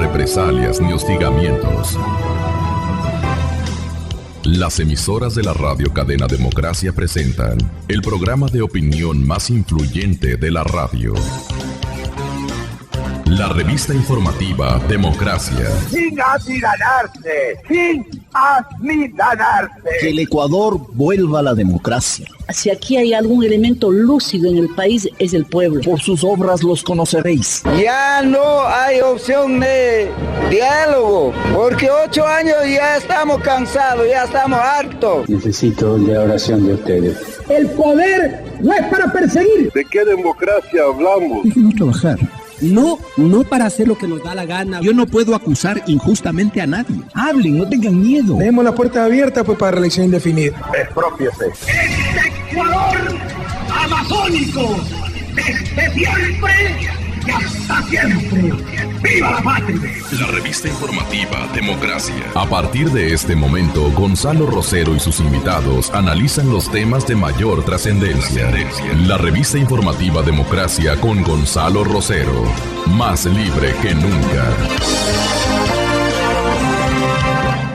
represalias ni hostigamientos. Las emisoras de la radio cadena Democracia presentan el programa de opinión más influyente de la radio. La revista informativa Democracia. Sin amilanarse, sin amilanarse. Que el Ecuador vuelva a la democracia. Si aquí hay algún elemento lúcido en el país, es el pueblo. Por sus obras los conoceréis. Ya no hay opción de diálogo, porque 8 años ya estamos cansados, ya estamos hartos. Necesito la oración de ustedes. El poder no es para perseguir. ¿De qué democracia hablamos? Déjenos trabajar. No para hacer lo que nos da la gana. Yo no puedo acusar injustamente a nadie. Hablen, no tengan miedo. Tenemos la puerta abierta para reelección indefinida. Expropiese. Este Ecuador amazónico, desde siempre y hasta siempre. ¡Viva la patria! La revista informativa Democracia. A partir de este momento, Gonzalo Rosero y sus invitados analizan los temas de mayor trascendencia. La revista informativa Democracia con Gonzalo Rosero. Más libre que nunca.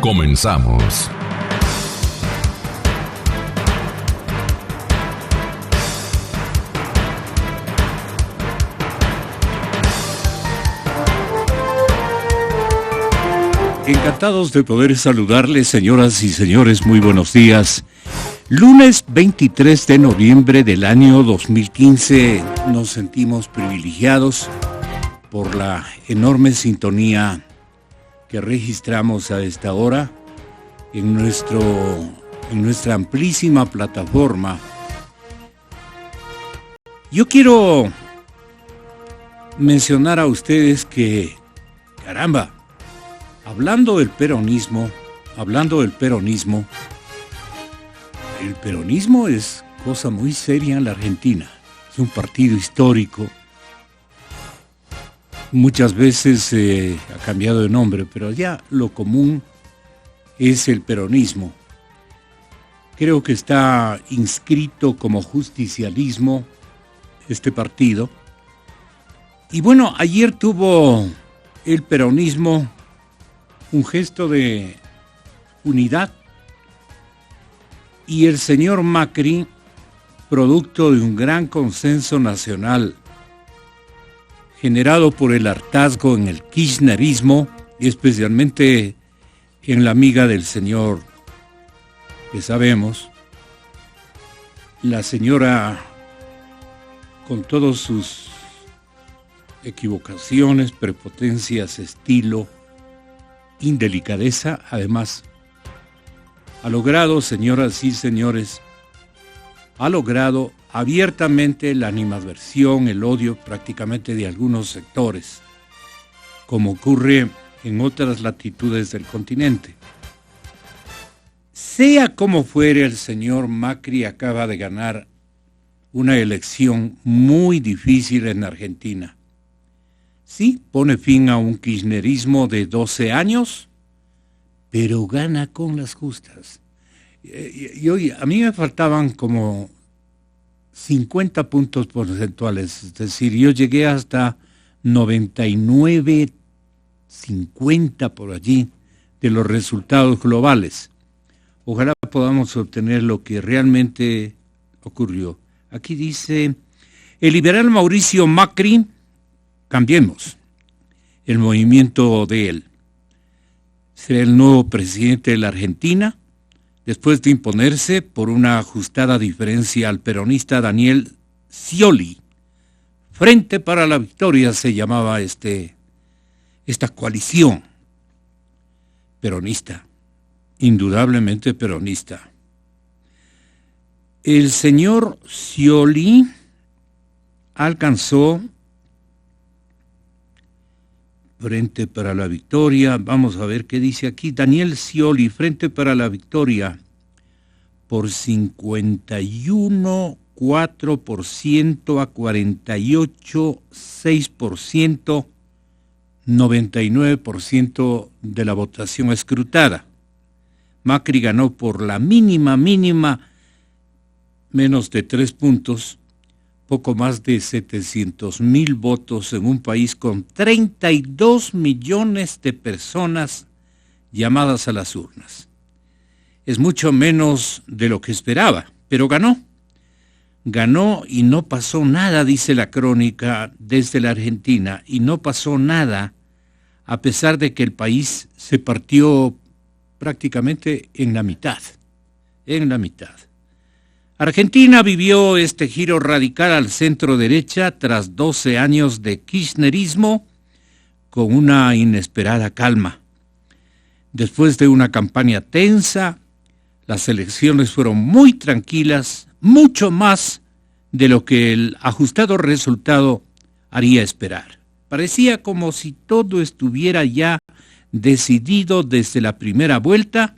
Comenzamos. Encantados de poder saludarles, señoras y señores, muy buenos días. Lunes 23 de noviembre del año 2015, nos sentimos privilegiados por la enorme sintonía que registramos a esta hora en nuestra amplísima plataforma. Yo quiero mencionar a ustedes que, caramba, Hablando del peronismo, el peronismo es cosa muy seria en la Argentina. Es un partido histórico. Muchas veces ha cambiado de nombre, pero ya lo común es el peronismo. Creo que está inscrito como justicialismo este partido. Y bueno, ayer tuvo el peronismo un gesto de unidad y el señor Macri, producto de un gran consenso nacional generado por el hartazgo en el kirchnerismo y especialmente en la amiga del señor que sabemos, la señora con todas sus equivocaciones, prepotencias, estilo, indelicadeza, además, ha logrado, señoras y señores, ha logrado abiertamente la animadversión, el odio prácticamente de algunos sectores, como ocurre en otras latitudes del continente. Sea como fuere, el señor Macri acaba de ganar una elección muy difícil en Argentina. Sí, pone fin a un kirchnerismo de 12 años, pero gana con las justas. A mí me faltaban como 50 puntos porcentuales, es decir, yo llegué hasta 99, 50 por allí de los resultados globales. Ojalá podamos obtener lo que realmente ocurrió. Aquí dice, el liberal Mauricio Macri, cambiemos el movimiento de él. Será el nuevo presidente de la Argentina, después de imponerse por una ajustada diferencia al peronista Daniel Scioli. Frente para la Victoria se llamaba esta coalición peronista, indudablemente peronista. El señor Scioli alcanzó Frente para la Victoria, vamos a ver qué dice aquí. Daniel Scioli, Frente para la Victoria, por 51,4% a 48,6%, 99% de la votación escrutada. Macri ganó por la mínima, menos de 3 puntos, poco más de 700,000 votos en un país con 32 millones de personas llamadas a las urnas. Es mucho menos de lo que esperaba, pero ganó. Ganó y no pasó nada, dice la crónica desde la Argentina, y no pasó nada a pesar de que el país se partió prácticamente en la mitad. Argentina vivió este giro radical al centro derecha tras 12 años de kirchnerismo con una inesperada calma. Después de una campaña tensa, las elecciones fueron muy tranquilas, mucho más de lo que el ajustado resultado haría esperar. Parecía como si todo estuviera ya decidido desde la primera vuelta,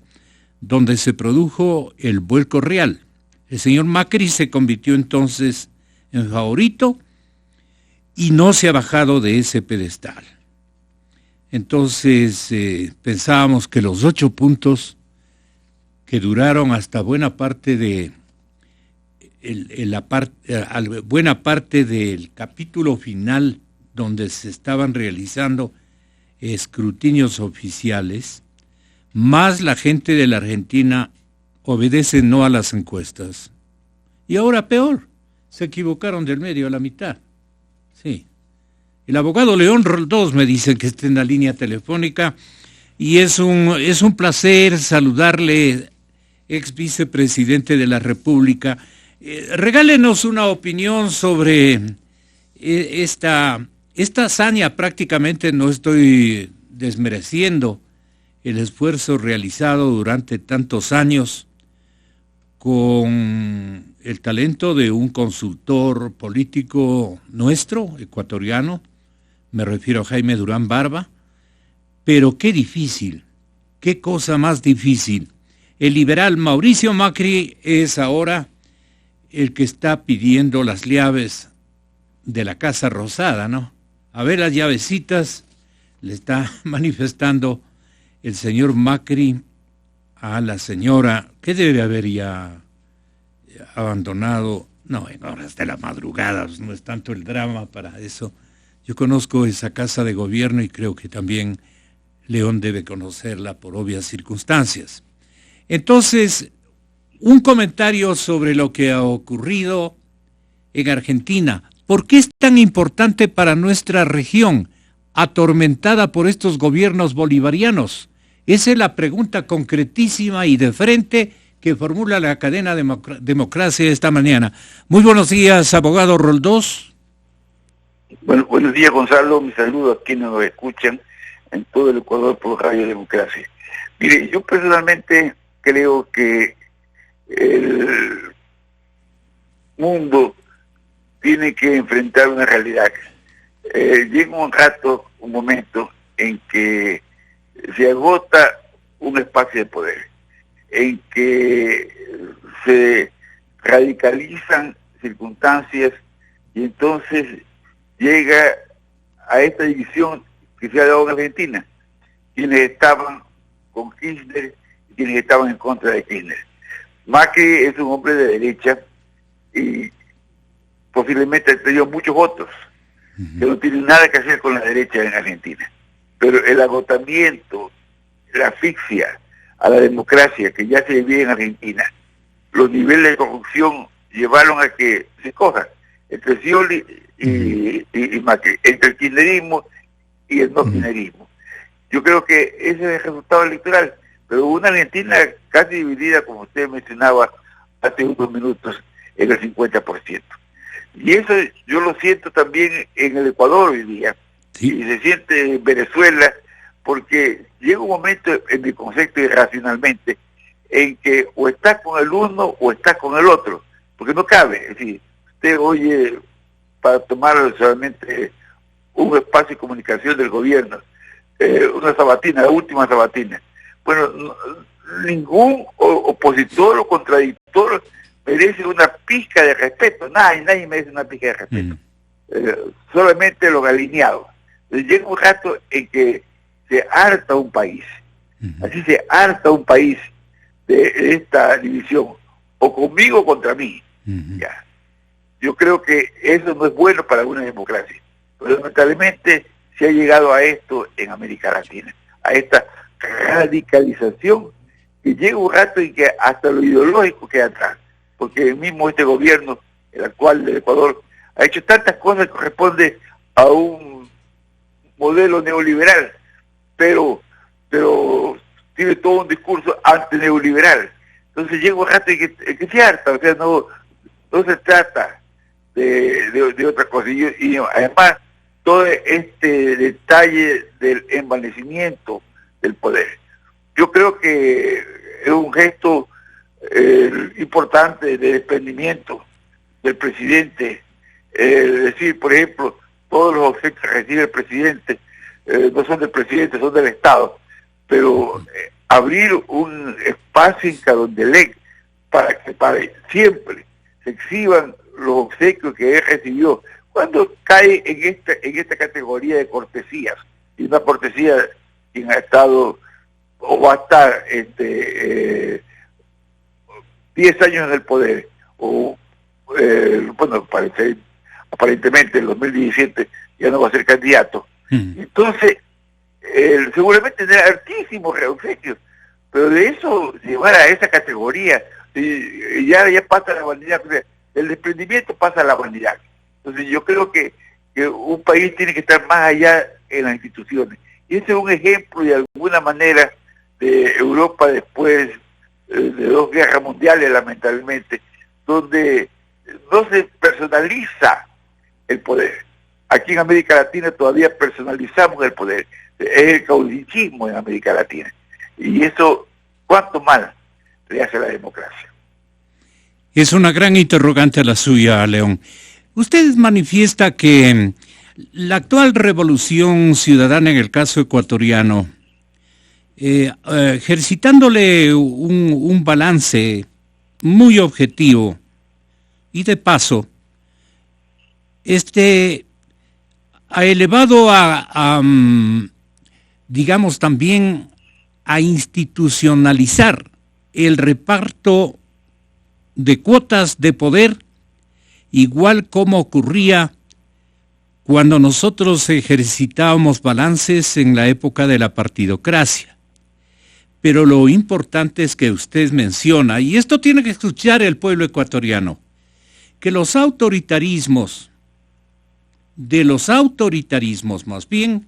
donde se produjo el vuelco real. El señor Macri se convirtió entonces en favorito y no se ha bajado de ese pedestal. Entonces pensábamos que los 8 puntos que duraron hasta buena parte del capítulo final, donde se estaban realizando escrutinios oficiales, más la gente de la Argentina obedece no a las encuestas. Y ahora peor, se equivocaron del medio a la mitad. Sí. El abogado León Roldós me dice que está en la línea telefónica y es un placer saludarle, ex vicepresidente de la República. Regálenos una opinión sobre esta hazaña. Prácticamente no estoy desmereciendo el esfuerzo realizado durante tantos años con el talento de un consultor político nuestro, ecuatoriano, me refiero a Jaime Durán Barba, pero qué difícil, qué cosa más difícil. El liberal Mauricio Macri es ahora el que está pidiendo las llaves de la Casa Rosada, ¿no? A ver las llavecitas, le está manifestando el señor Macri a la señora, que debe haber ya abandonado, no, en horas de la madrugada, no es tanto el drama para eso. Yo conozco esa casa de gobierno y creo que también León debe conocerla por obvias circunstancias. Entonces, un comentario sobre lo que ha ocurrido en Argentina. ¿Por qué es tan importante para nuestra región, atormentada por estos gobiernos bolivarianos? Esa es la pregunta concretísima y de frente que formula la cadena Democracia esta mañana. Muy buenos días, abogado Roldós. Bueno, buenos días, Gonzalo. Mi saludo a quienes nos escuchan en todo el Ecuador por Radio Democracia. Mire, yo personalmente creo que el mundo tiene que enfrentar una realidad. Llega un momento en que se agota un espacio de poder, en que se radicalizan circunstancias y entonces llega a esta división que se ha dado en Argentina, quienes estaban con Kirchner y quienes estaban en contra de Kirchner. Macri es un hombre de derecha y posiblemente ha tenido muchos votos, que no tienen nada que hacer con la derecha en Argentina. Pero el agotamiento, la asfixia a la democracia que ya se vivía en Argentina, los niveles de corrupción llevaron a que se cojan entre Scioli y Macri, entre el kirchnerismo y el no kirchnerismo. Yo creo que ese es el resultado electoral, pero una Argentina casi dividida, como usted mencionaba hace unos minutos, en el 50%. Y eso yo lo siento también en el Ecuador hoy día, y se siente en Venezuela, porque llega un momento, en mi concepto irracionalmente, en que o estás con el uno o estás con el otro, porque no cabe. Es decir, usted oye, para tomar solamente un espacio de comunicación del gobierno, una sabatina, la última sabatina. Bueno, ningún opositor o contradictor merece una pizca de respeto, nadie merece una pizca de respeto, solamente los alineados. Llega un rato en que se harta un país, así se harta un país de esta división, o conmigo o contra mí, ya. Yo creo que eso no es bueno para una democracia. Pero lamentablemente se ha llegado a esto en América Latina, a esta radicalización que llega un rato y que hasta lo ideológico queda atrás, porque mismo este gobierno, el actual del Ecuador, ha hecho tantas cosas que corresponde a un modelo neoliberal, pero tiene todo un discurso antineoliberal. Entonces llega un rato y que se harta, o sea, no se trata de otra cosa. Y además, todo este detalle del envanecimiento del poder. Yo creo que es un gesto importante de desprendimiento del presidente. Es decir, por ejemplo, todos los obsequios que recibe el presidente no son del presidente, son del Estado. Pero abrir un espacio en Carondelet para que siempre se exhiban los obsequios que él recibió, cuando cae en esta categoría de cortesías, y una cortesía quien ha estado o va a estar 10 años en el poder, o bueno, aparentemente en 2017 ya no va a ser candidato. Entonces, seguramente tendrá altísimos obsequios, pero de eso llevar a esa categoría, ya pasa la vanidad, o sea, el desprendimiento pasa a la vanidad. Entonces yo creo que un país tiene que estar más allá en las instituciones. Y ese es un ejemplo de alguna manera de Europa después de 2 guerras mundiales, lamentablemente, donde no se personaliza el poder. Aquí en América Latina todavía personalizamos el poder. Es el caudillismo en América Latina. Y eso, ¿cuánto mal le hace a la democracia? Es una gran interrogante la suya, León. Usted manifiesta que la actual revolución ciudadana en el caso ecuatoriano, ejercitándole un balance muy objetivo y de paso, ha elevado digamos también a institucionalizar el reparto de cuotas de poder, igual como ocurría cuando nosotros ejercitábamos balances en la época de la partidocracia. Pero lo importante es que usted menciona, y esto tiene que escuchar el pueblo ecuatoriano, que de los autoritarismos más bien,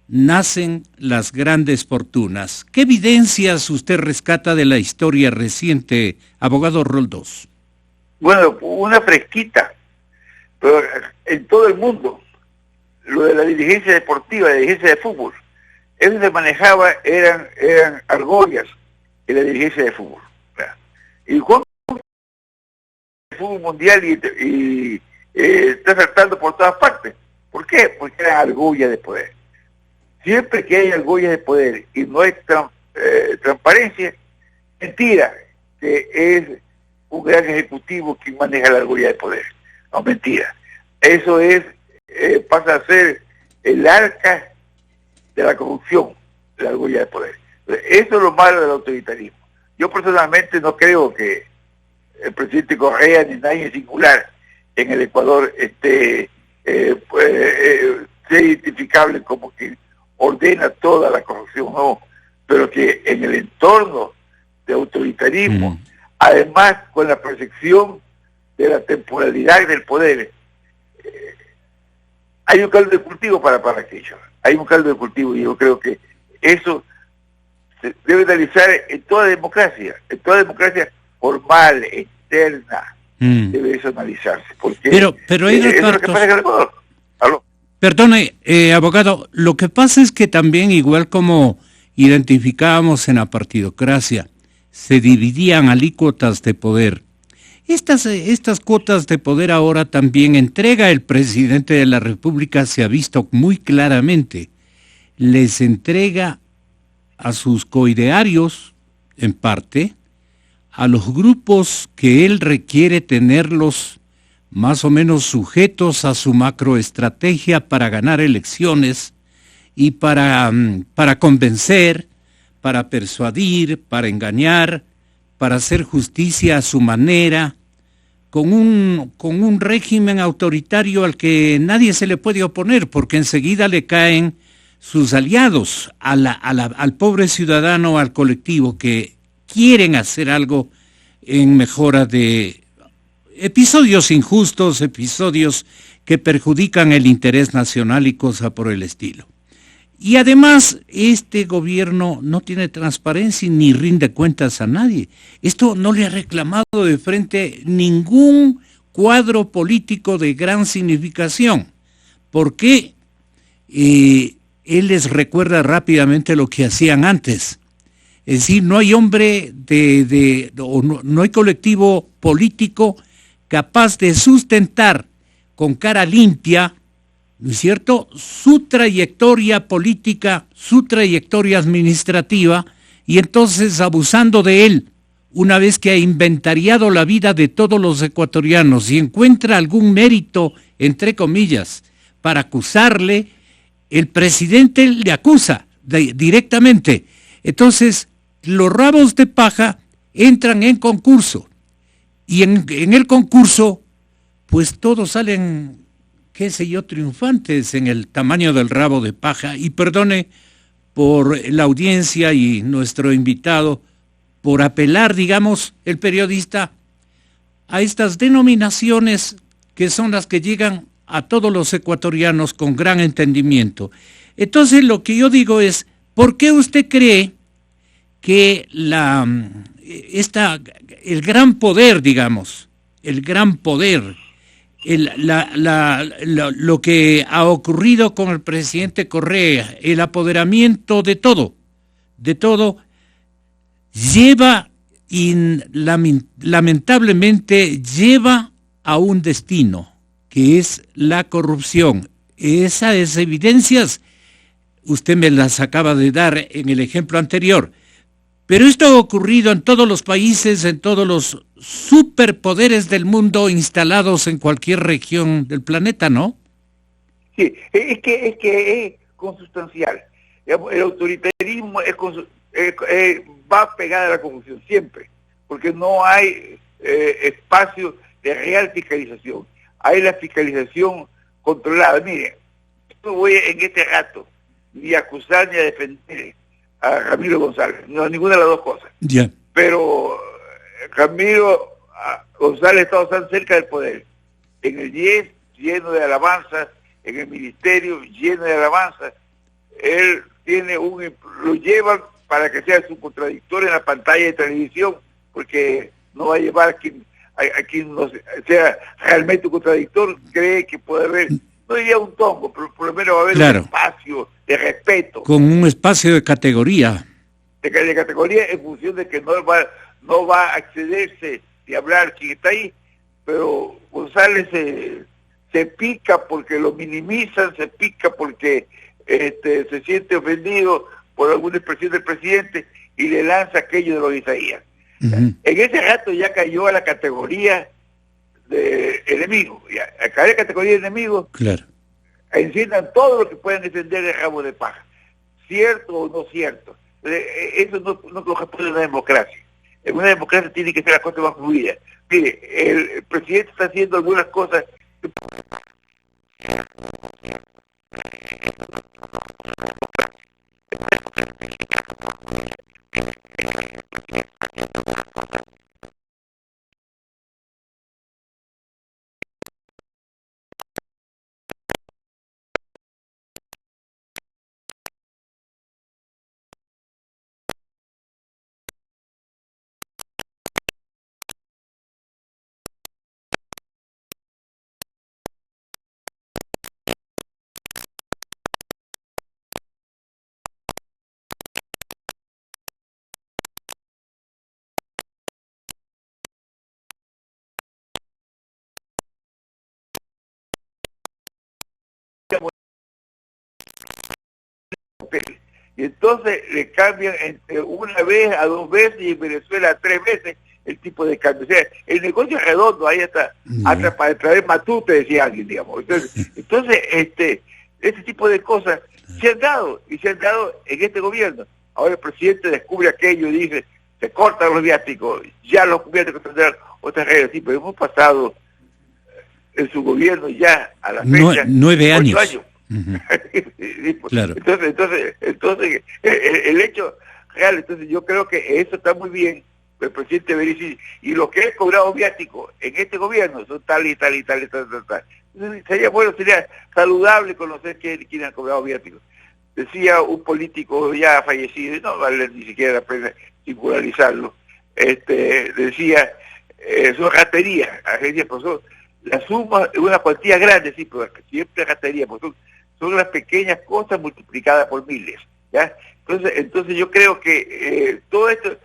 nacen las grandes fortunas. ¿Qué evidencias usted rescata de la historia reciente, abogado Roldós? Bueno, una fresquita, pero en todo el mundo, lo de la dirigencia deportiva, la dirigencia de fútbol, eso se manejaba, eran argollas en la dirigencia de fútbol. Y cuando el fútbol mundial y está saltando por todas partes. ¿Por qué? Porque eran argollas de poder. Siempre que hay argollas de poder y no hay transparencia, mentira que es un gran ejecutivo quien maneja la argolla de poder. No, mentira. Eso pasa a ser el arca de la corrupción, la argolla de poder. Eso es lo malo del autoritarismo. Yo personalmente no creo que el presidente Correa ni nadie en singular en el Ecuador sea identificable como quien ordena toda la corrupción, no, pero que en el entorno de autoritarismo, además con la percepción de la temporalidad del poder, hay un caldo de cultivo para aquello. Hay un caldo de cultivo y yo creo que eso se debe analizar en toda democracia formal, externa, debe eso analizarse. Porque pero hay repartos... eso es lo que pasa en el Ecuador. ¿Aló? Perdone, abogado, lo que pasa es que también, igual como identificábamos en la partidocracia, se dividían alícuotas de poder. Estas cuotas de poder ahora también entrega el presidente de la República, se ha visto muy claramente. Les entrega a sus coidearios, en parte, a los grupos que él requiere tenerlos más o menos sujetos a su macroestrategia para ganar elecciones y para convencer, para persuadir, para engañar, para hacer justicia a su manera, con un régimen autoritario al que nadie se le puede oponer, porque enseguida le caen sus aliados al pobre ciudadano, al colectivo, que quieren hacer algo en mejora de episodios injustos, episodios que perjudican el interés nacional y cosas por el estilo. Y además, este gobierno no tiene transparencia ni rinde cuentas a nadie. Esto no le ha reclamado de frente ningún cuadro político de gran significación, porque él les recuerda rápidamente lo que hacían antes. Es decir, no hay hombre no hay colectivo político capaz de sustentar con cara limpia, ¿no es cierto?, su trayectoria política, su trayectoria administrativa, y entonces abusando de él, una vez que ha inventariado la vida de todos los ecuatorianos y encuentra algún mérito, entre comillas, para acusarle, el presidente le acusa directamente. Entonces, los rabos de paja entran en concurso, y en el concurso, pues todos salen, qué sé yo, triunfantes en el tamaño del rabo de paja. Y perdone por la audiencia y nuestro invitado por apelar, digamos, el periodista, a estas denominaciones que son las que llegan a todos los ecuatorianos con gran entendimiento. Entonces, lo que yo digo es, ¿por qué usted cree que el gran poder, digamos, el gran poder, lo que ha ocurrido con el presidente Correa, el apoderamiento de todo, lleva, lamentablemente, lleva a un destino, que es la corrupción? Esas evidencias, usted me las acaba de dar en el ejemplo anterior, pero esto ha ocurrido en todos los países, en todos los superpoderes del mundo instalados en cualquier región del planeta, ¿no? Sí, es que es consustancial. El autoritarismo va pegado a la corrupción siempre, porque no hay espacio de real fiscalización. Hay la fiscalización controlada. Mire, no voy en este rato ni a acusar ni a defender a Ramiro González, no, ninguna de las dos cosas. Yeah. Pero Ramiro González ha estado tan cerca del poder, en el IES lleno de alabanzas, en el ministerio lleno de alabanzas. Él lo llevan para que sea su contradictor en la pantalla de televisión, porque no va a llevar a quien no sea realmente un contradictor. Cree que puede haber, no diría un tongo, pero por lo menos va a haber un espacio de respeto. Con un espacio de categoría. De categoría, en función de que no va a accederse de hablar quien está ahí, pero González se pica porque lo minimizan, se pica porque se siente ofendido por alguna expresión del presidente y le lanza aquello de los Isaías. Uh-huh. En ese rato ya cayó a la categoría de enemigo, a caer a la categoría de enemigo. Claro. Enciendan todo lo que puedan defender de rabo de paja, cierto o no cierto. Eso no corresponde a una democracia. En una democracia tiene que ser la cosa más fluida. Mire, el presidente está haciendo algunas cosas y entonces le cambian entre una vez a 2 veces y en Venezuela a 3 veces el tipo de cambio. O sea, el negocio es redondo, ahí está, hasta para traer matute, decía alguien, digamos. Entonces ese tipo de cosas se han dado en este gobierno. Ahora el presidente descubre aquello y dice, se cortan los viáticos, ya los viáticos tendrán otras reglas, sí, pero hemos pasado en su gobierno ya a la fecha 9 años. 8 años. Uh-huh. Claro. Entonces el hecho real, entonces yo creo que eso está muy bien, el presidente Berici, y lo que es cobrado viático en este gobierno son tal. Entonces, sería saludable conocer quién ha cobrado viático. Decía un político ya fallecido, y no vale ni siquiera la pena singularizarlo, decía, son raterías, la suma es una cuantía grande, sí, pero siempre ratería, porque son las pequeñas cosas multiplicadas por miles, ¿ya? Entonces yo creo que todo esto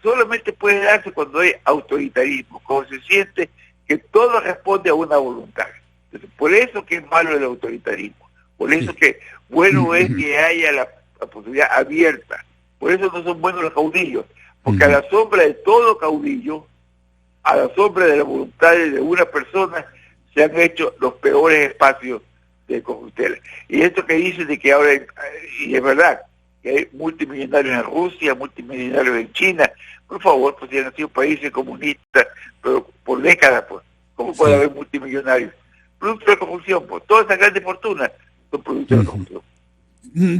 solamente puede darse cuando hay autoritarismo, cuando se siente que todo responde a una voluntad. Entonces, por eso que es malo el autoritarismo, por eso que bueno es que haya la posibilidad abierta, por eso no son buenos los caudillos, porque a la sombra de todo caudillo, a la sombra de la voluntad de una persona, se han hecho los peores espacios de corrupción. Y esto que dice de que ahora, y es verdad, que hay multimillonarios en Rusia, multimillonarios en China, por favor, pues si han sido países comunistas, pero por décadas, pues, ¿cómo puede haber multimillonarios? Producto de corrupción, pues, todas esas grandes fortunas son producto de corrupción. ¿De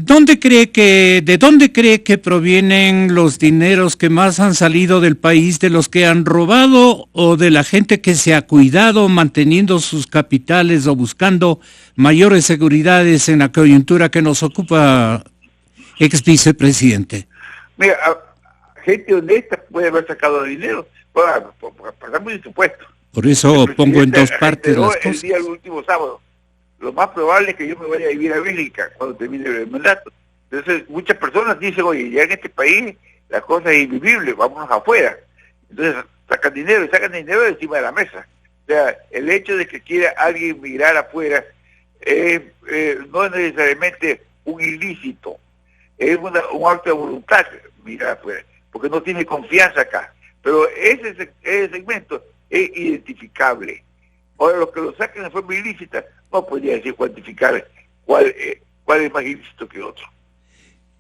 dónde cree que provienen los dineros que más han salido del país, de los que han robado o de la gente que se ha cuidado manteniendo sus capitales o buscando mayores seguridades en la coyuntura que nos ocupa, ex vicepresidente? Mira, gente honesta puede haber sacado dinero para pagar muy impuestos. Por eso pongo en dos partes las cosas. El último sábado. Lo más probable es que yo me vaya a vivir a Bélgica cuando termine el mandato. Entonces, muchas personas dicen, oye, ya en este país la cosa es invivible, vámonos afuera. Entonces, sacan dinero de encima de la mesa. O sea, el hecho de que quiera alguien migrar afuera no es necesariamente un ilícito, es un acto de voluntad migrar afuera, porque no tiene confianza acá. Pero ese segmento es identificable. Ahora, los que lo sacan de forma ilícita, no podría decir cuantificar cuál es más ilícito que otro.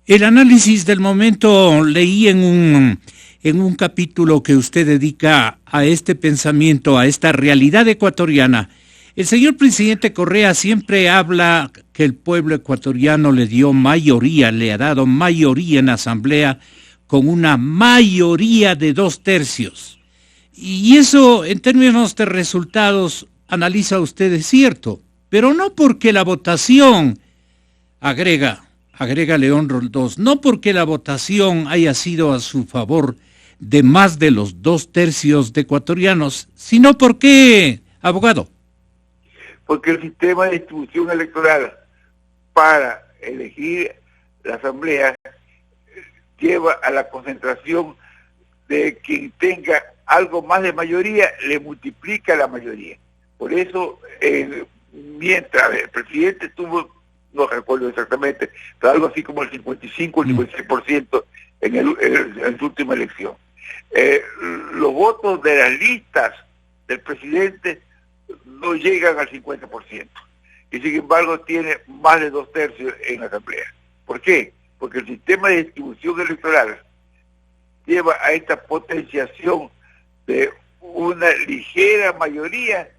El análisis del momento leí en un capítulo que usted dedica a este pensamiento, a esta realidad ecuatoriana. El señor presidente Correa siempre habla que el pueblo ecuatoriano le ha dado mayoría en la asamblea con una mayoría de 2/3. Y eso, en términos de resultados, analiza usted, es cierto, pero no porque la votación, agrega León Roldós, no porque la votación haya sido a su favor de más de los 2/3 de ecuatorianos, sino porque, abogado. Porque el sistema de distribución electoral para elegir la asamblea lleva a la concentración de quien tenga algo más de mayoría, le multiplica la mayoría. Por eso, mientras el presidente tuvo, no recuerdo exactamente, pero algo así como el 55 o el 56% en su última elección. Los votos de las listas del presidente no llegan al 50%. Y sin embargo tiene más de 2/3 en la asamblea. ¿Por qué? Porque el sistema de distribución electoral lleva a esta potenciación de una ligera mayoría,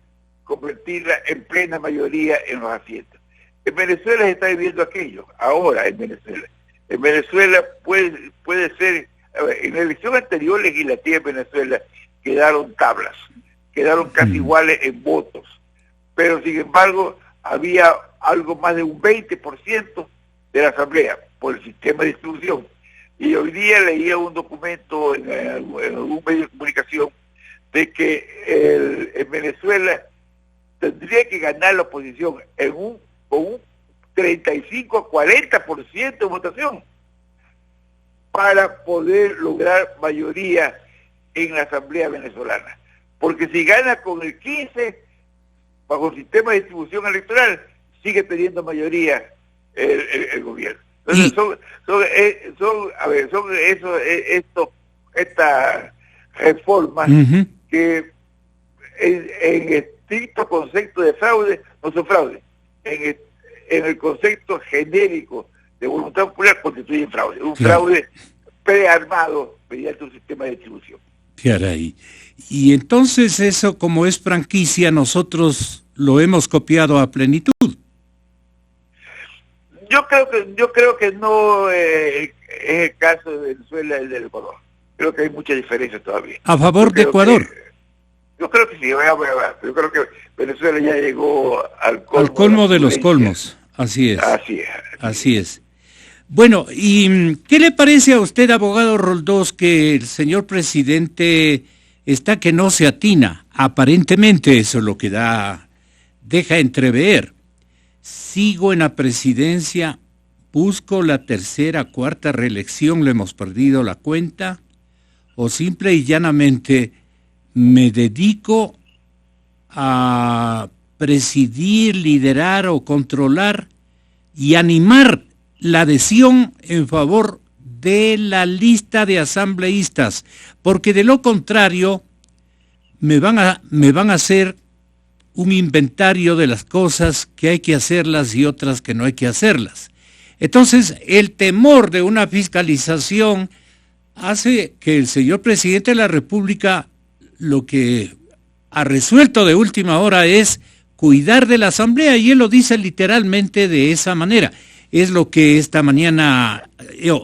convertirla en plena mayoría en los asientos. En Venezuela se está viviendo aquello, ahora en Venezuela. En Venezuela puede ser, en la elección anterior legislativa en Venezuela quedaron tablas, quedaron casi iguales en votos, pero sin embargo había algo más de un 20% de la asamblea por el sistema de distribución. Y hoy día leía un documento en algún medio de comunicación de que en Venezuela tendría que ganar la oposición con un 35 a 40% de votación para poder lograr mayoría en la Asamblea venezolana. Porque si gana con el 15, bajo el sistema de distribución electoral, sigue teniendo mayoría el gobierno. Entonces estas reformas que en estricto concepto de fraude no son fraude, en el concepto genérico de voluntad popular constituyen fraude, un fraude prearmado mediante un sistema de distribución. Caray. Y entonces eso, como es franquicia, nosotros lo hemos copiado a plenitud. Yo creo que no es el caso de Venezuela y el del Ecuador. Creo que hay mucha diferencia todavía. ¿A favor de Ecuador? Yo creo que sí. Yo creo que Venezuela ya llegó al colmo de los colmos. Así es. Así es. Bueno, ¿y qué le parece a usted, abogado Roldós, que el señor presidente está que no se atina? Aparentemente eso es lo que deja entrever. Sigo en la presidencia, busco la tercera, cuarta reelección, le hemos perdido la cuenta, o simple y llanamente me dedico a presidir, liderar o controlar y animar la adhesión en favor de la lista de asambleístas, porque de lo contrario me van a hacer un inventario de las cosas que hay que hacerlas y otras que no hay que hacerlas. Entonces, el temor de una fiscalización hace que el señor presidente de la República lo que ha resuelto de última hora es cuidar de la Asamblea, y él lo dice literalmente de esa manera. Es lo que esta mañana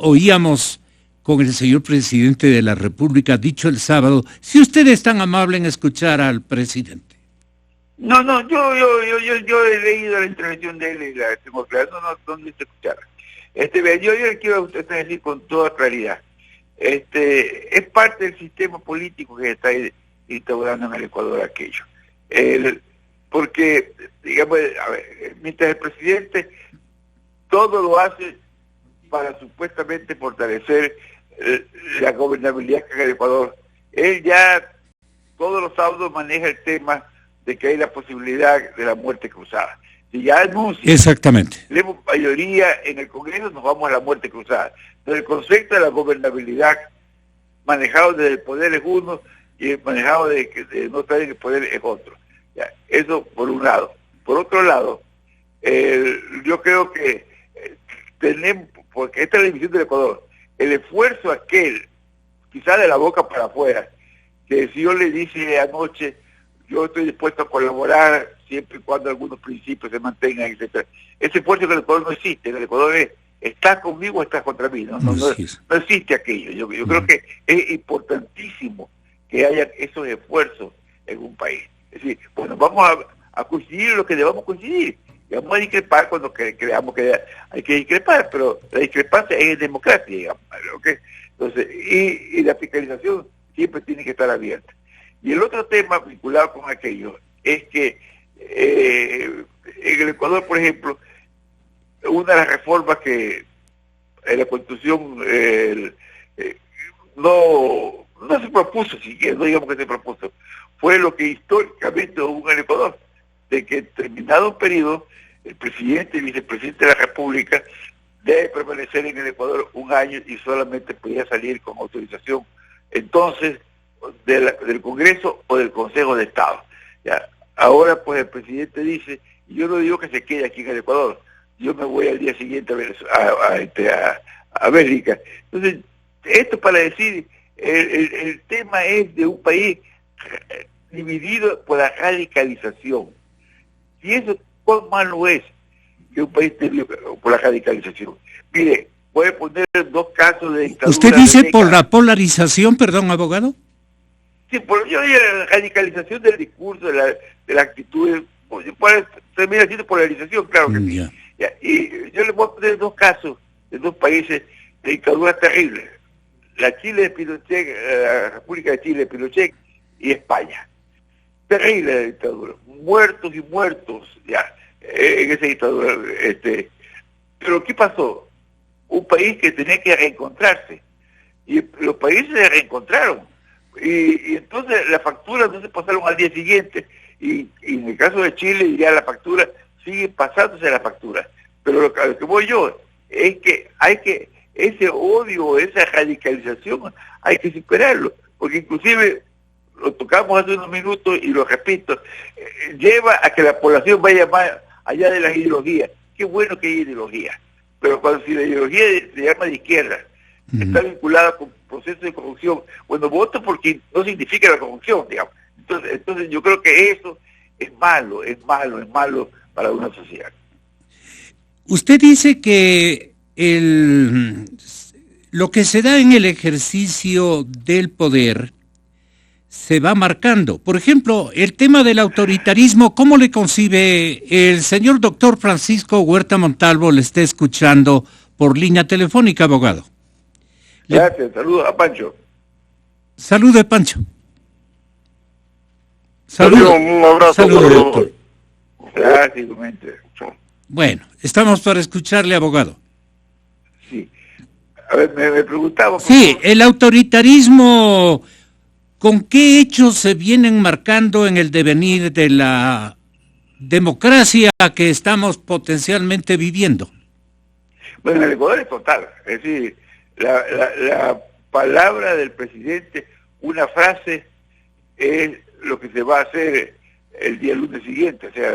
oíamos con el señor presidente de la República, dicho el sábado. Si usted es tan amable en escuchar al presidente. No, yo he leído la intervención de él y la tengo clara, no necesito escucharla. Yo le quiero a usted decir con toda claridad, es parte del sistema político que está instaurando en el Ecuador aquello. Porque, digamos, a ver, mientras el presidente todo lo hace para supuestamente fortalecer la gobernabilidad que hay en el Ecuador, él ya todos los sábados maneja el tema de que hay la posibilidad de la muerte cruzada. Si ya anuncia, exactamente, tenemos mayoría en el Congreso, nos vamos a la muerte cruzada. Pero el concepto de la gobernabilidad, manejado desde el poder es uno y manejado de no estar en el poder es otro. Ya, eso por un lado. Por otro lado, yo creo que tenemos, porque esta es la división del Ecuador, el esfuerzo aquel, quizás de la boca para afuera, que si yo le dije anoche, yo estoy dispuesto a colaborar siempre y cuando algunos principios se mantengan, etcétera. Ese esfuerzo en el Ecuador no existe. En el Ecuador es, ¿estás conmigo o estás contra mí? No existe aquello. Yo creo que es importantísimo que haya esos esfuerzos en un país. Es decir, bueno, vamos a coincidir en lo que debamos coincidir. Y vamos a discrepar cuando creamos que hay que discrepar, pero la discrepancia es democracia, digamos. ¿Okay? Entonces, y la fiscalización siempre tiene que estar abierta. Y el otro tema vinculado con aquello es que en el Ecuador, por ejemplo, una de las reformas que en la Constitución no se propuso, siquiera, no digamos que se propuso, fue lo que históricamente hubo en el Ecuador, de que en terminado periodo el presidente y vicepresidente de la República debe permanecer en el Ecuador un año y solamente podía salir con autorización entonces del Congreso o del Consejo de Estado. Ya, ahora pues el presidente dice, yo no digo que se quede aquí en el Ecuador, yo me voy al día siguiente a Bélgica. Entonces, esto para decir, el tema es de un país dividido por la radicalización. Y eso, ¿cuán malo es que un país esté dividido por la radicalización? Mire, voy a poner dos casos de dictadura. ¿Usted dice por la polarización, perdón, abogado? Sí, yo diría la radicalización del discurso, de la actitud, termina siendo polarización, claro que sí. Ya, y yo les voy a poner dos casos de dos países de dictaduras terribles. La Chile de Pinochet, la República de Chile de Pinochet y España. Terrible la dictadura, muertos y muertos ya en esa dictadura. Pero ¿qué pasó? Un país que tenía que reencontrarse. Y los países se reencontraron. Y entonces las facturas no se pasaron al día siguiente. Y en el caso de Chile ya la factura sigue pasándose la factura. Pero lo que voy yo es que ese odio, esa radicalización, hay que superarlo. Porque inclusive, lo tocamos hace unos minutos y lo repito, lleva a que la población vaya más allá de las ideologías. Qué bueno que hay ideología. Pero cuando si la ideología se llama de izquierda, está vinculada con procesos de corrupción. Bueno, voto porque no significa la corrupción, digamos. Entonces yo creo que eso es malo para una sociedad. Usted dice que lo que se da en el ejercicio del poder se va marcando. Por ejemplo, el tema del autoritarismo, ¿cómo le concibe el señor doctor Francisco Huerta Montalvo? Le está escuchando por línea telefónica, abogado. Gracias, saludos a Pancho. Salude, Pancho. Saludos, un abrazo. Saludos, doctor. Gracias, igualmente. Bueno, estamos para escucharle, abogado. Sí. A ver, me preguntaba... Sí, el autoritarismo, ¿con qué hechos se vienen marcando en el devenir de la democracia que estamos potencialmente viviendo? Bueno, en el Ecuador es total. Es decir, la palabra del presidente, una frase, es lo que se va a hacer el día lunes siguiente. O sea,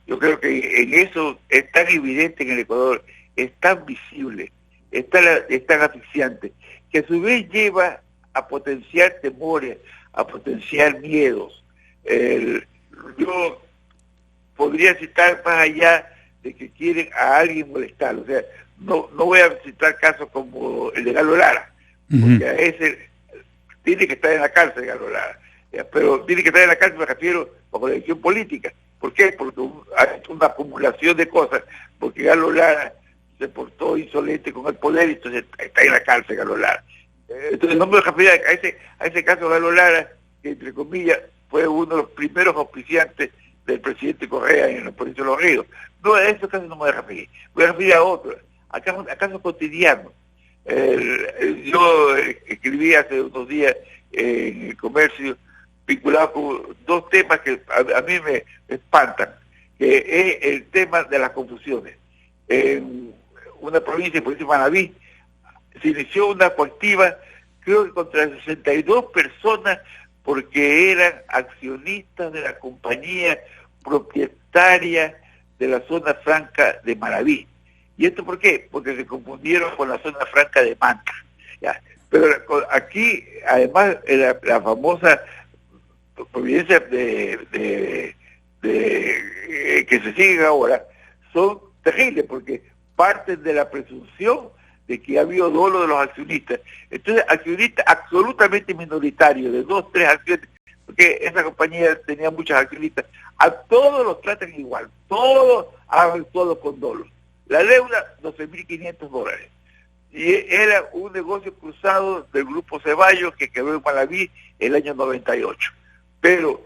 yo creo que en eso es tan evidente en el Ecuador, es tan visible, es tan asfixiante, que a su vez lleva a potenciar temores, a potenciar miedos. Yo podría citar más allá de que quieren a alguien molestar. O sea, no voy a citar casos como el de Galo Lara, porque a ese tiene que estar en la cárcel, Galo Lara. Pero tiene que estar en la cárcel, me refiero, bajo la elección política. ¿Por qué? Porque hay una acumulación de cosas, porque Galo Lara se portó insolente con el poder y entonces está en la cárcel Galo Lara. Entonces no me refiero a ese caso de Galo Lara, que entre comillas fue uno de los primeros auspiciantes del presidente Correa en la provincia de Los Ríos. No, a esos casos no me voy a referir. Voy a referir a otros, a casos cotidianos. Yo escribí hace unos días en El Comercio, vinculado con dos temas que a mí me espantan, que es el tema de las confusiones. En una provincia, por ejemplo, Manabí, se inició una coactiva, creo que contra 62 personas, porque eran accionistas de la compañía propietaria de la zona franca de Manabí. ¿Y esto por qué? Porque se confundieron con la zona franca de Manta. ¿Ya? Pero aquí, además, la famosa providencia que se siguen ahora son terribles, porque parten de la presunción de que ha habido dolo de los accionistas. Entonces, accionistas absolutamente minoritarios, de 2, 3 acciones, porque esa compañía tenía muchos accionistas, a todos los tratan igual, todos hagan todo con dolo. La deuda, $12.500. Y era un negocio cruzado del grupo Ceballos que quedó en Manabí el año 98. Pero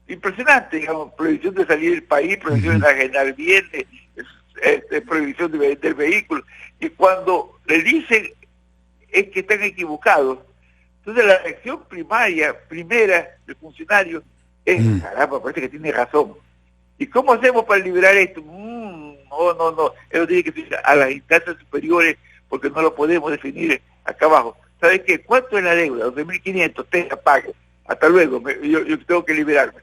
impresionante, digamos, prohibición de salir del país, prohibición de enajenar bienes, prohibición de vender vehículos, y cuando le dicen es que están equivocados, entonces la reacción primera del funcionario es, caramba, parece que tiene razón. ¿Y cómo hacemos para liberar esto? No, eso tiene que ser a las instancias superiores, porque no lo podemos definir acá abajo. ¿Sabes qué? ¿Cuánto es la deuda? 12.500, tenga, pague. Hasta luego, yo tengo que liberarme.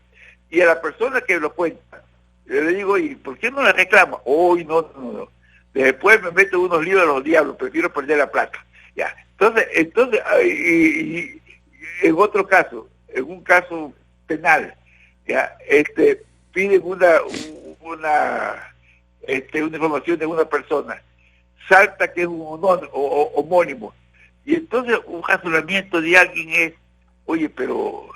Y a la persona que lo cuenta, yo le digo, ¿y por qué no la reclama? Hoy no. Después me meto unos líos de los diablos, prefiero perder la plata. Ya. Entonces, y en otro caso, en un caso penal, ya, piden una información de una persona, salta que es un homónimo, y entonces un razonamiento de alguien es, oye, pero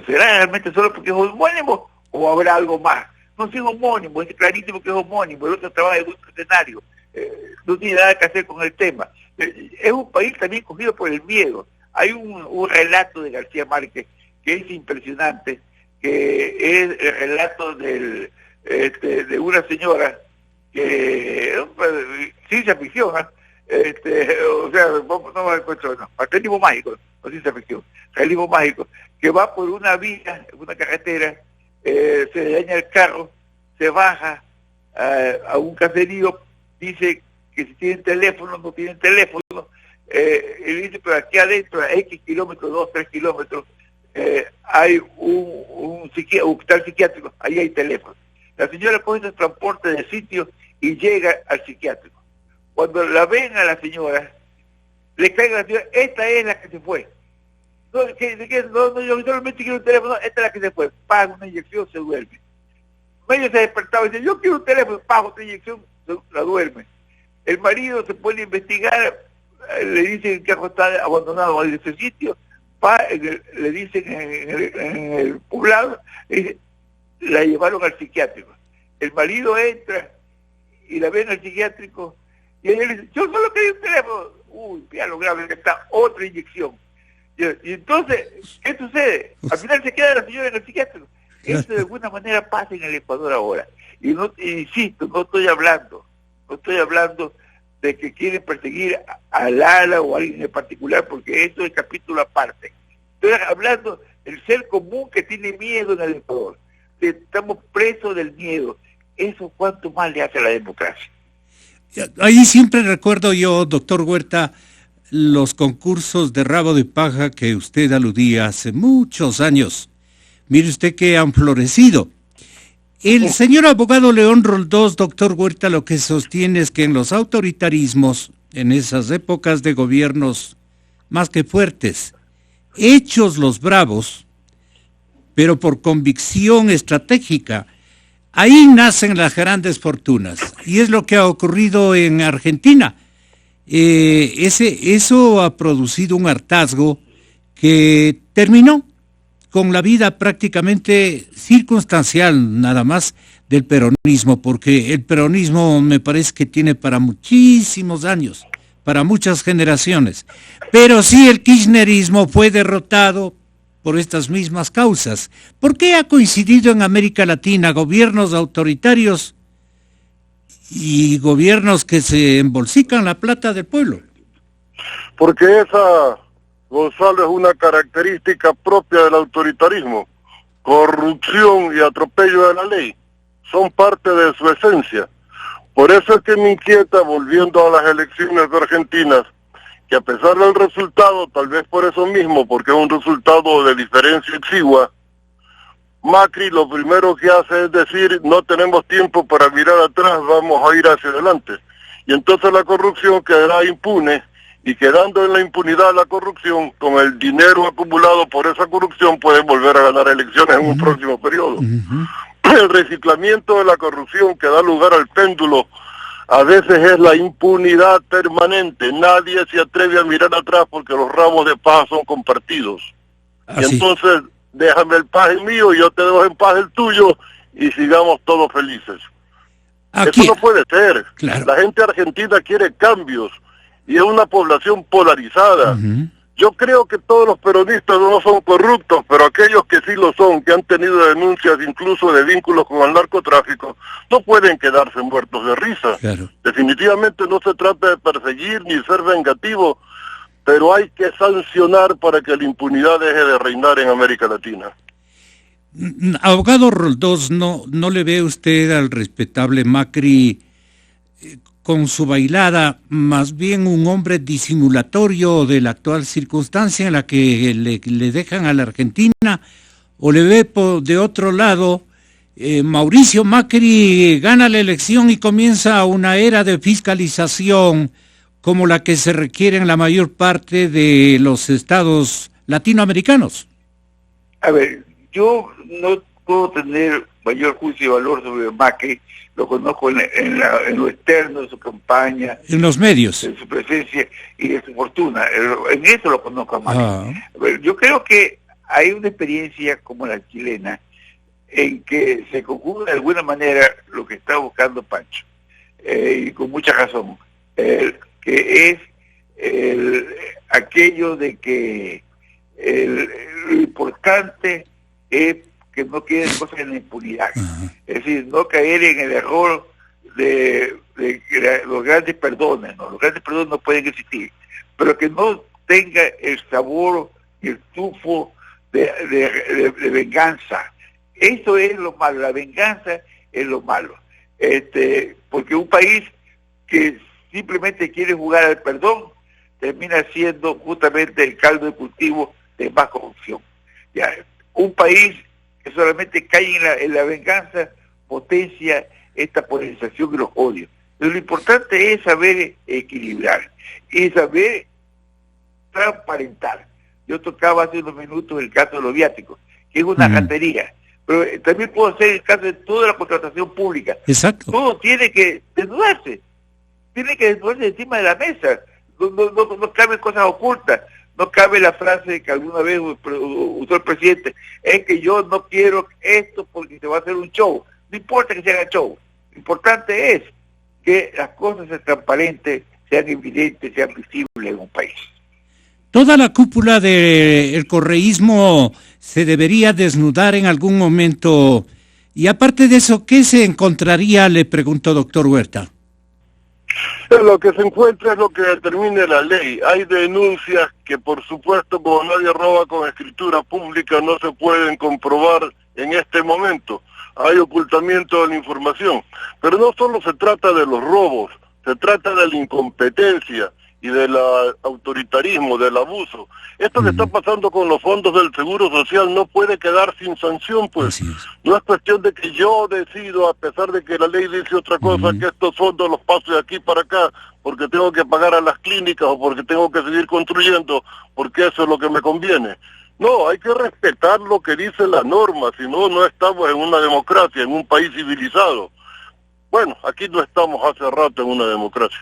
¿será realmente solo porque es homónimo o habrá algo más? No, si es homónimo, es clarísimo que es homónimo, el otro trabaja en otro escenario, no tiene nada que hacer con el tema. Es un país también cogido por el miedo. Hay un relato de García Márquez que es impresionante, que es el relato de una señora que ciencia ficción, o sea, no encuentro, realismo mágico, no ciencia ficción, realismo mágico, que va por una vía, una carretera, se le daña el carro, se baja a un caserío, dice que si tienen teléfono, no tienen teléfono, y dice, pero aquí adentro, a X kilómetros, 2, 3 kilómetros, hay un hospital psiquiátrico, ahí hay teléfono. La señora coge el transporte de sitio y llega al psiquiátrico. Cuando la ven a la señora, le caiga la señora, esta es la que se fue. No, yo solamente quiero un teléfono, esta es la que se fue. Paga una inyección, se duerme. Medio se despertaba y dice, yo quiero un teléfono, pago otra inyección, la duerme. El marido se pone a investigar, le dicen que está abandonado en ese sitio, le dicen en el poblado, la llevaron al psiquiátrico. El marido entra y la ve en el psiquiátrico y ella le dice, yo solo quería un teléfono. Uy, ya lo grave que está, otra inyección. Y entonces, ¿qué sucede? Al final se queda la señora en el psiquiátrico. Esto de alguna manera pasa en el Ecuador ahora. Y insisto, no estoy hablando de que quieren perseguir a Lala o a alguien en particular, porque eso es capítulo aparte. Estoy hablando del ser común que tiene miedo en el Ecuador. Estamos presos del miedo. Eso cuánto más le hace a la democracia. Ahí siempre recuerdo yo, doctor Huerta, los concursos de rabo de paja que usted aludía hace muchos años. Mire usted que han florecido. El señor abogado León Roldós, doctor Huerta, lo que sostiene es que en los autoritarismos, en esas épocas de gobiernos más que fuertes, hechos los bravos, pero por convicción estratégica, ahí nacen las grandes fortunas. Y es lo que ha ocurrido en Argentina. Eso ha producido un hartazgo que terminó con la vida prácticamente circunstancial nada más del peronismo, porque el peronismo me parece que tiene para muchísimos años, para muchas generaciones. Pero sí el kirchnerismo fue derrotado por estas mismas causas. ¿Por qué ha coincidido en América Latina gobiernos autoritarios y gobiernos que se embolsican la plata del pueblo? Porque esa, Gonzalo, es una característica propia del autoritarismo. Corrupción y atropello de la ley son parte de su esencia. Por eso es que me inquieta, volviendo a las elecciones de Argentina, que a pesar del resultado, tal vez por eso mismo, porque es un resultado de diferencia exigua, Macri lo primero que hace es decir, no tenemos tiempo para mirar atrás, vamos a ir hacia adelante. Y entonces la corrupción quedará impune, y quedando en la impunidad la corrupción, con el dinero acumulado por esa corrupción, pueden volver a ganar elecciones en un próximo periodo. El reciclamiento de la corrupción que da lugar al péndulo a veces es la impunidad permanente. Nadie se atreve a mirar atrás porque los ramos de paja son compartidos. Y entonces, déjame el paz el mío, yo te dejo en paz el tuyo, y sigamos todos felices. Eso no puede ser. Claro. La gente argentina quiere cambios, y es una población polarizada. Yo creo que todos los peronistas no son corruptos, pero aquellos que sí lo son, que han tenido denuncias incluso de vínculos con el narcotráfico, no pueden quedarse muertos de risa. Claro. Definitivamente no se trata de perseguir ni ser vengativo, pero hay que sancionar para que la impunidad deje de reinar en América Latina. Abogado Roldós, ¿no le ve usted al respetable Macri con su bailada, más bien un hombre disimulatorio de la actual circunstancia en la que le dejan a la Argentina, o le ve de otro lado, Mauricio Macri gana la elección y comienza una era de fiscalización como la que se requiere en la mayor parte de los estados latinoamericanos? A ver, yo no puedo tener mayor juicio y valor sobre Macri. Lo conozco en lo externo de su campaña, en los medios, de su presencia y de su fortuna. En eso lo conozco a Macri. Yo creo que hay una experiencia como la chilena en que se conjuga de alguna manera lo que está buscando Pancho, y con mucha razón, que es aquello de que lo importante es que no queden cosas en la impunidad. Es decir, no caer en el error de los grandes perdones, ¿no? Los grandes perdones no pueden existir, pero que no tenga el sabor y el tufo de venganza. Eso es lo malo, la venganza es lo malo. Porque un país que simplemente quiere jugar al perdón termina siendo justamente el caldo de cultivo de más corrupción. Ya, un país que solamente cae en la venganza potencia esta polarización y los odios. Pero lo importante es saber equilibrar y saber transparentar. Yo tocaba hace unos minutos el caso de los viáticos, que es una jatería, pero también puedo hacer el caso de toda la contratación pública. Exacto. Todo tiene que desnudarse encima de la mesa. No caben cosas ocultas. No cabe la frase que alguna vez usó el presidente, es que yo no quiero esto porque se va a hacer un show. No importa que se haga show. Lo importante es que las cosas sean transparentes, sean evidentes, sean visibles en un país. Toda la cúpula del correísmo se debería desnudar en algún momento. Y aparte de eso, ¿qué se encontraría? Le preguntó doctor Huerta. Lo que se encuentra es lo que determine la ley. Hay denuncias que, por supuesto, como nadie roba con escritura pública, no se pueden comprobar en este momento. Hay ocultamiento de la información. Pero no solo se trata de los robos, se trata de la incompetencia y del autoritarismo, del abuso. Esto que está pasando con los fondos del Seguro Social no puede quedar sin sanción, pues. No es cuestión de que yo decido, a pesar de que la ley dice otra cosa, que estos fondos los paso de aquí para acá, porque tengo que pagar a las clínicas o porque tengo que seguir construyendo, porque eso es lo que me conviene. No, hay que respetar lo que dice la norma, si no, no estamos en una democracia, en un país civilizado. Bueno, aquí no estamos hace rato en una democracia.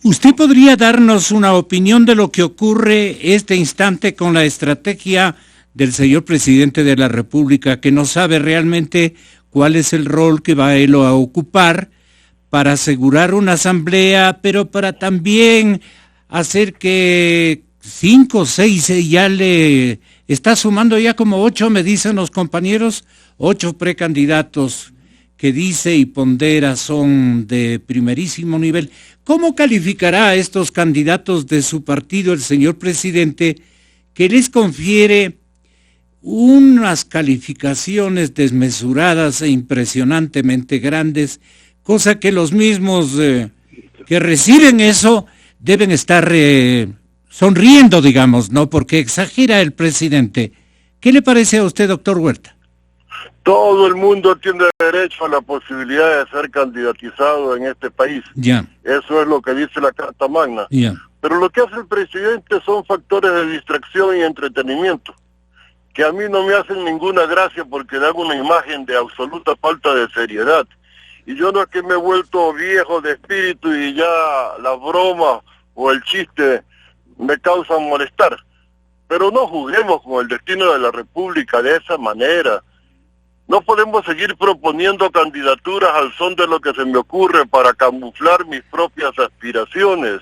¿Usted podría darnos una opinión de lo que ocurre este instante con la estrategia del señor presidente de la República, que no sabe realmente cuál es el rol que va él a ocupar para asegurar una asamblea, pero para también hacer que 5 o 6 ya le está sumando ya como 8, me dicen los compañeros, 8 precandidatos que dice y pondera son de primerísimo nivel? ¿Cómo calificará a estos candidatos de su partido el señor presidente, que les confiere unas calificaciones desmesuradas e impresionantemente grandes, cosa que los mismos que reciben eso deben estar sonriendo, digamos, ¿no? Porque exagera el presidente. ¿Qué le parece a usted, doctor Huerta? Todo el mundo tiene derecho a la posibilidad de ser candidatizado en este país. Eso es lo que dice la Carta Magna. Pero lo que hace el presidente son factores de distracción y entretenimiento, que a mí no me hacen ninguna gracia porque dan una imagen de absoluta falta de seriedad. Y yo no es que me he vuelto viejo de espíritu y ya la broma o el chiste me causan molestar. Pero no juguemos con el destino de la República de esa manera. No podemos seguir proponiendo candidaturas al son de lo que se me ocurre para camuflar mis propias aspiraciones.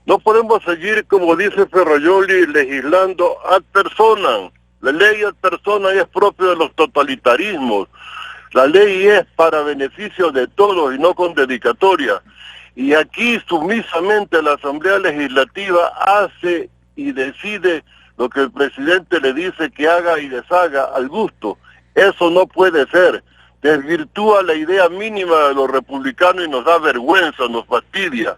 No podemos seguir, como dice Ferrajoli, legislando ad personam. La ley ad personam es propio de los totalitarismos. La ley es para beneficio de todos y no con dedicatoria. Y aquí sumisamente la Asamblea Legislativa hace y decide lo que el presidente le dice que haga y deshaga al gusto. Eso no puede ser. Desvirtúa la idea mínima de los republicanos y nos da vergüenza, nos fastidia.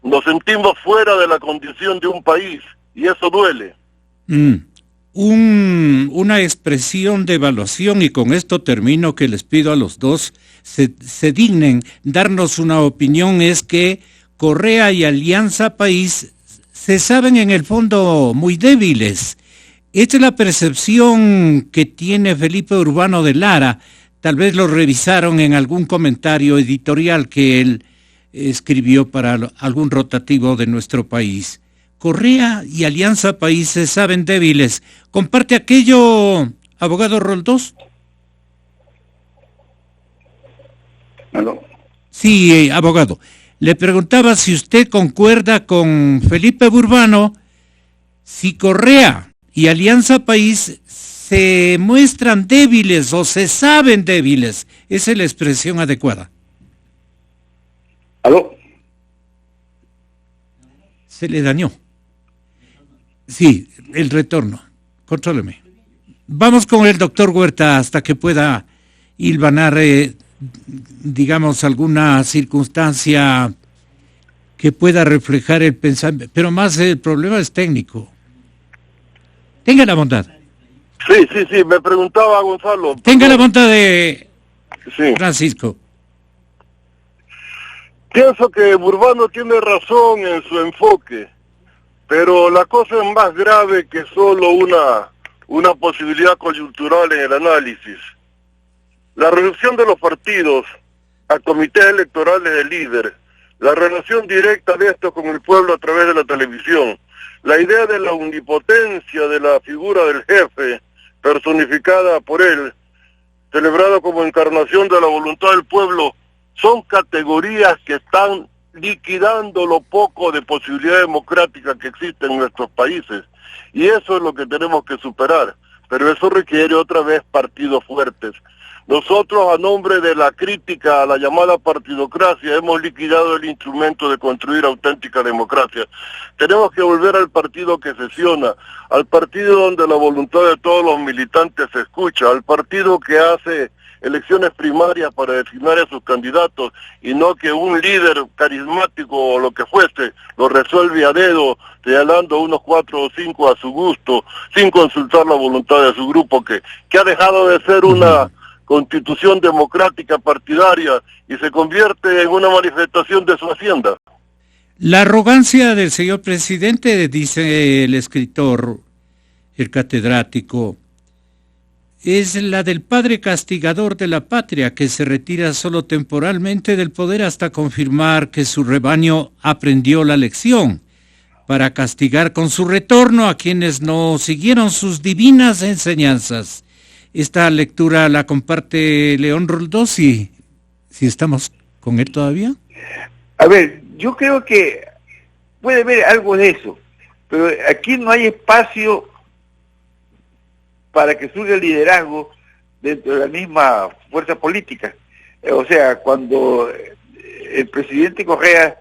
Nos sentimos fuera de la condición de un país y eso duele. Una expresión de evaluación, y con esto termino, que les pido a los dos se dignen darnos una opinión, es que Correa y Alianza País se saben en el fondo muy débiles. Esta es la percepción que tiene Felipe Urbano de Lara. Tal vez lo revisaron en algún comentario editorial que él escribió para algún rotativo de nuestro país. Correa y Alianza País se saben débiles. ¿Comparte aquello, abogado Roldós? ¿Aló? Sí, abogado. Le preguntaba si usted concuerda con Felipe Urbano, si Correa y Alianza País se muestran débiles o se saben débiles. Esa es la expresión adecuada. ¿Aló? Se le dañó. Sí, el retorno. Contróleme. Vamos con el doctor Huerta hasta que pueda hilvanar, digamos, alguna circunstancia que pueda reflejar el pensamiento. Pero más el problema es técnico. Tenga la bondad. Sí, me preguntaba Gonzalo. Tenga la bondad de sí. Francisco. Pienso que Burbano tiene razón en su enfoque, pero la cosa es más grave que solo una posibilidad coyuntural en el análisis. La reducción de los partidos a comités electorales de líder, la relación directa de estos con el pueblo a través de la televisión, la idea de la omnipotencia de la figura del jefe, personificada por él, celebrada como encarnación de la voluntad del pueblo, son categorías que están liquidando lo poco de posibilidad democrática que existe en nuestros países. Y eso es lo que tenemos que superar. Pero eso requiere otra vez partidos fuertes. Nosotros, a nombre de la crítica a la llamada partidocracia, hemos liquidado el instrumento de construir auténtica democracia. Tenemos que volver al partido que sesiona, al partido donde la voluntad de todos los militantes se escucha, al partido que hace elecciones primarias para designar a sus candidatos y no que un líder carismático o lo que fuese lo resuelve a dedo, señalando unos 4 o 5 a su gusto, sin consultar la voluntad de su grupo, que ha dejado de ser una constitución democrática partidaria y se convierte en una manifestación de su hacienda. La arrogancia del señor presidente, dice el escritor, el catedrático, es la del padre castigador de la patria que se retira solo temporalmente del poder hasta confirmar que su rebaño aprendió la lección, para castigar con su retorno a quienes no siguieron sus divinas enseñanzas. Esta lectura la comparte León Roldós, si estamos con él todavía. A ver, yo creo que puede haber algo de eso, pero aquí no hay espacio para que surja el liderazgo dentro de la misma fuerza política. O sea, cuando el presidente Correa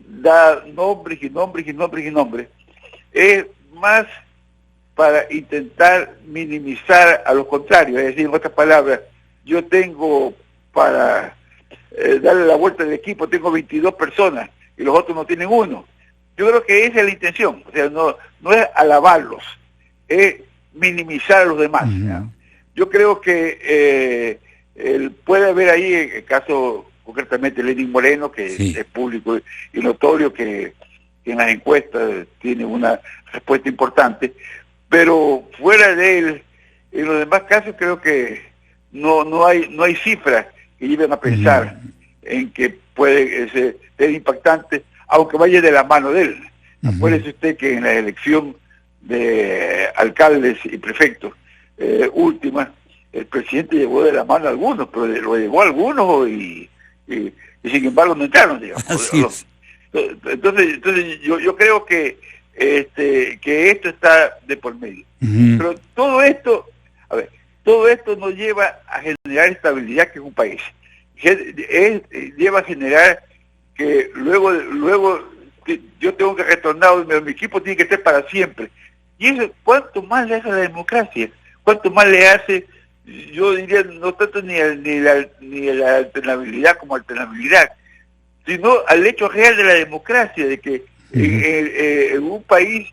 da nombres y nombres y nombres y nombres, es más para intentar minimizar a los contrarios. Es decir, en otras palabras, yo tengo para darle la vuelta al equipo, tengo 22 personas y los otros no tienen uno. Yo creo que esa es la intención. O sea, no es alabarlos, es minimizar a los demás. Uh-huh. Yo creo que puede haber ahí el caso concretamente Lenín Moreno, que sí, es público y notorio, que en las encuestas tiene una respuesta importante, pero fuera de él, en los demás casos creo que no hay cifras que lleven a pensar en que puede ser impactante, aunque vaya de la mano de él. Acuérdese usted que en la elección de alcaldes y prefectos última, el presidente llevó de la mano a algunos, pero lo llevó a algunos y sin embargo no entraron, digamos. Entonces yo creo que esto está de por medio. Pero todo esto nos lleva a generar estabilidad, que es un país. Lleva a generar que luego yo tengo que retornar, mi equipo tiene que ser para siempre. Y eso, ¿cuánto más le hace a la democracia? ¿Cuánto más le hace, yo diría, no tanto ni la alternabilidad como alternabilidad, sino al hecho real de la democracia, de que en un país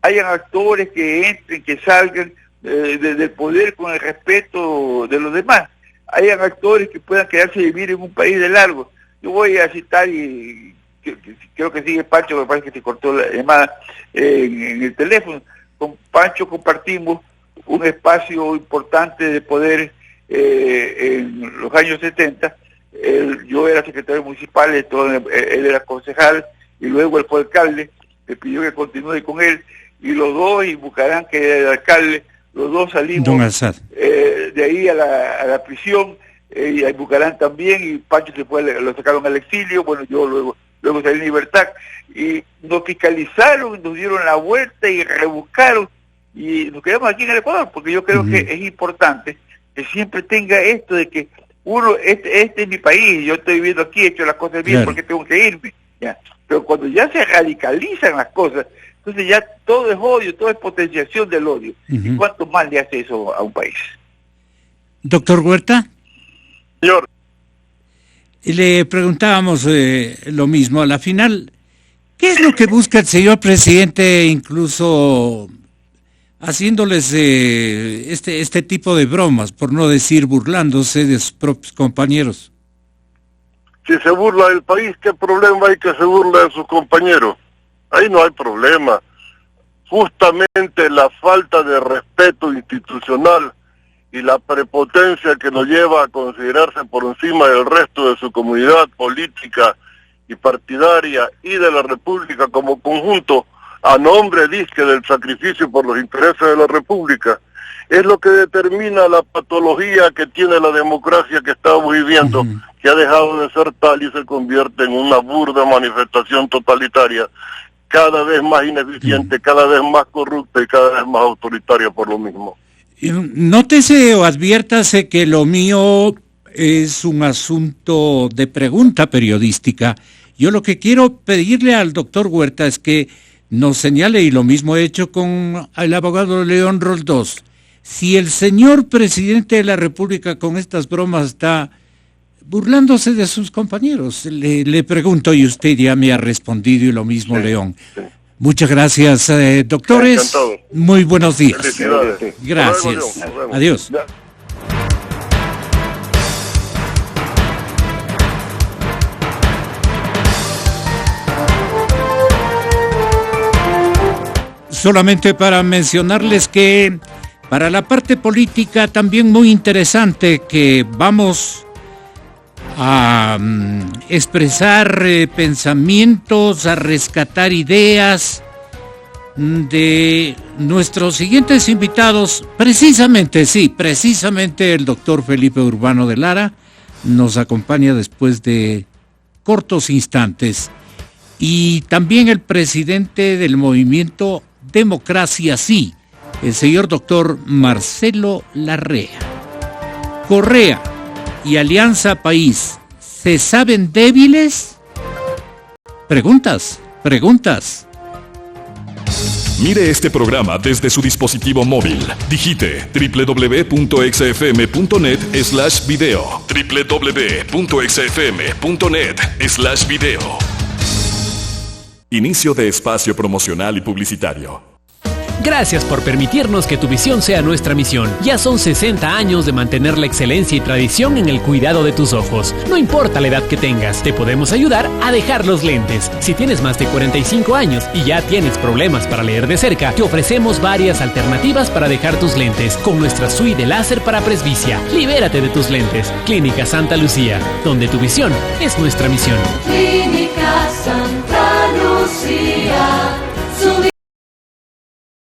hayan actores que entren, que salgan del poder con el respeto de los demás, hayan actores que puedan quedarse a vivir en un país de largo. Yo voy a citar, y creo que sigue Pancho, me parece que se cortó la llamada en el teléfono. Con Pancho compartimos un espacio importante de poder en los años 70. Yo era secretario municipal, él era concejal y luego él fue alcalde. Me pidió que continúe con él y los dos, y Bucarán, que era el alcalde, los dos salimos de ahí a la prisión, y a Bucarán también, y Pancho se fue, lo sacaron al exilio. Bueno, yo luego salí en libertad, y nos fiscalizaron, nos dieron la vuelta y rebuscaron, y nos quedamos aquí en el Ecuador, porque yo creo que es importante que siempre tenga esto de que uno, este es mi país, yo estoy viviendo aquí, he hecho las cosas bien, porque tengo que irme, ¿ya? Pero cuando ya se radicalizan las cosas, entonces ya todo es odio, todo es potenciación del odio. ¿Y cuánto más le hace eso a un país? Doctor Huerta. Señor. Le preguntábamos lo mismo. A la final, ¿qué es lo que busca el señor presidente, incluso haciéndoles este tipo de bromas, por no decir burlándose de sus propios compañeros? Si se burla del país, ¿qué problema hay que se burla de sus compañeros? Ahí no hay problema. Justamente la falta de respeto institucional y la prepotencia que lo lleva a considerarse por encima del resto de su comunidad política y partidaria y de la República como conjunto, a nombre disque del sacrificio por los intereses de la República, es lo que determina la patología que tiene la democracia que estamos viviendo, que ha dejado de ser tal y se convierte en una burda manifestación totalitaria, cada vez más ineficiente, cada vez más corrupta y cada vez más autoritaria por lo mismo. Nótese o adviértase que lo mío es un asunto de pregunta periodística. Yo lo que quiero pedirle al doctor Huerta es que nos señale, y lo mismo he hecho con el abogado León Roldós, si el señor presidente de la República con estas bromas está burlándose de sus compañeros. Le pregunto y usted ya me ha respondido y lo mismo, sí, León. Sí. Muchas gracias, doctores. Encantado. Muy buenos días. Felicidades. Gracias. Adiós. Ya. Solamente para mencionarles que para la parte política también muy interesante, que vamos a expresar pensamientos, a rescatar ideas de nuestros siguientes invitados. Precisamente el doctor Felipe Urbano de Lara nos acompaña después de cortos instantes, y también el presidente del movimiento Democracia Sí, el señor doctor Marcelo Larrea. Correa y Alianza País, ¿se saben débiles? Preguntas. Mire este programa desde su dispositivo móvil. Digite www.xfm.net/video. www.xfm.net/video. Inicio de espacio promocional y publicitario. Gracias por permitirnos que tu visión sea nuestra misión. Ya son 60 años de mantener la excelencia y tradición en el cuidado de tus ojos. No importa la edad que tengas, te podemos ayudar a dejar los lentes. Si tienes más de 45 años y ya tienes problemas para leer de cerca, te ofrecemos varias alternativas para dejar tus lentes con nuestra suite de láser para presbicia. Libérate de tus lentes. Clínica Santa Lucía, donde tu visión es nuestra misión.